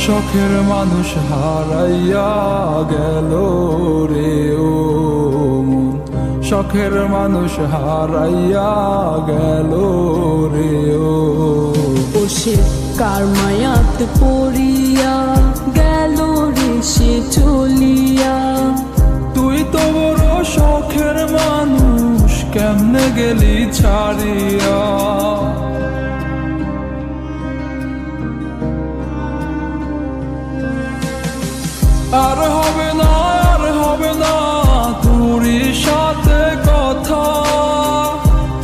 শখের মানুষ হারাইয়া গেল রে ও মন, শখের মানুষ হারাইয়া গেল রে ও। সে কার মায়াত পড়িয়া গেল রে সে চলিয়া। তুই তো বড় শখের মানুষ, কেমনে গেলি ছাড়িয়া। আর হবে না, আর হবে না তোরই সাথে কথা,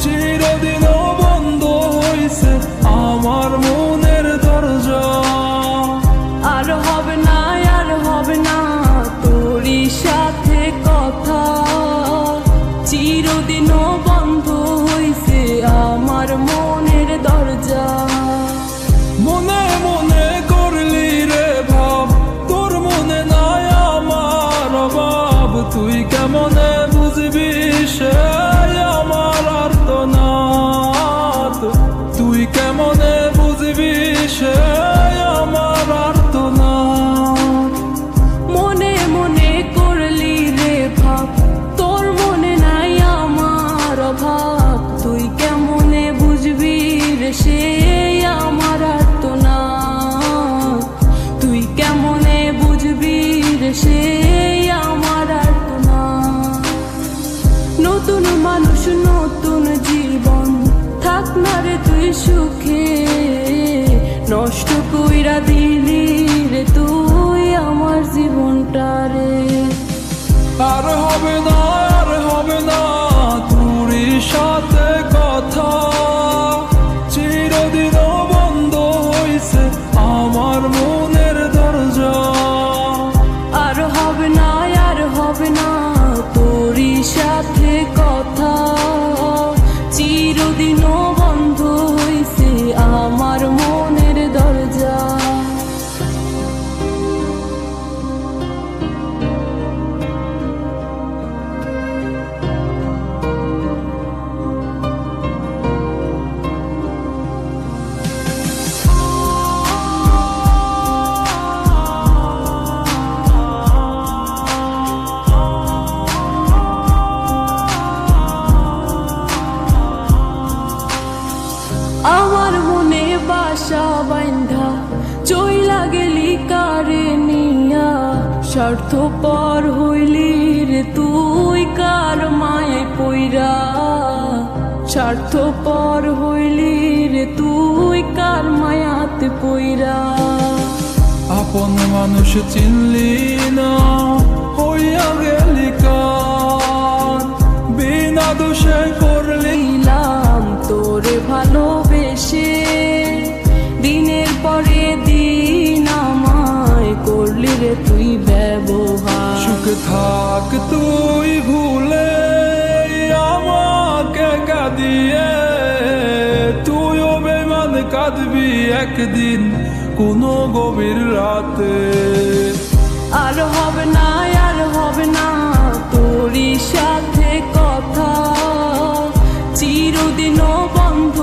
চিরদিনও বন্ধ হইছে আমার মনের দরজা। আর হবে না, আর হবে না তোরই সাথে কথা, চিরদিনও বন্ধ হইছে আমার মনের দরজা। মনে মনে করলি রে ভাব, তোর মনে নাই আমার অভাব। তুই কেমনে বুঝবি সে আমার আর্তনাদ, তুই কেমনে বুঝবি সে আমার আর্তনাদ। মনে মনে করলি রে ভাব, তোর মনে নাই আমার অভাব। তুই কেমনে বুঝবি রে সে আমার আর্তনাদ, তুই কেমনে বুঝবি রে সে আমার আর্তনাদ। নতুন মানুষ নতুন জীবন, থাক না রে তুই সুখে, নষ্ট কইরা দিলি রে তুই আমার জীবনটা রে। আর হবে না, আর হবে না তোরই সাথে কথা, চিরদিনও বন্ধ হইছে আমার মনের দরজা। আর হবে না, আর হবে না তোরই সাথে কথা, চিরদিনও বন্ধ হইছে আমার মনের দরজা। আমার মনে বাসা বাইন্ধা চইলা গেলি কারে নিয়া, স্বার্থপর হইলি রে তুই কার মায়ে পইরা। স্বার্থপর হইলি রে তুই কার মায়াতে পইরা। আপন মানুষ চিনলি না, হইয়া গেলি কার, বিনা দোষে করলি দিলাম তোরে ভালোবেসে, দিনের পরে দিন আমায় করলি রে তুই ব্যবহার। সুখে থাক তুই ভুলে আমাকে কাঁদিয়ে, তুইও বেমান কাঁদবি একদিন কোনো গভীর রাতে। আর হবে না, আর হবে না তোরই সাথে কথা, চিরদিনও বন্ধ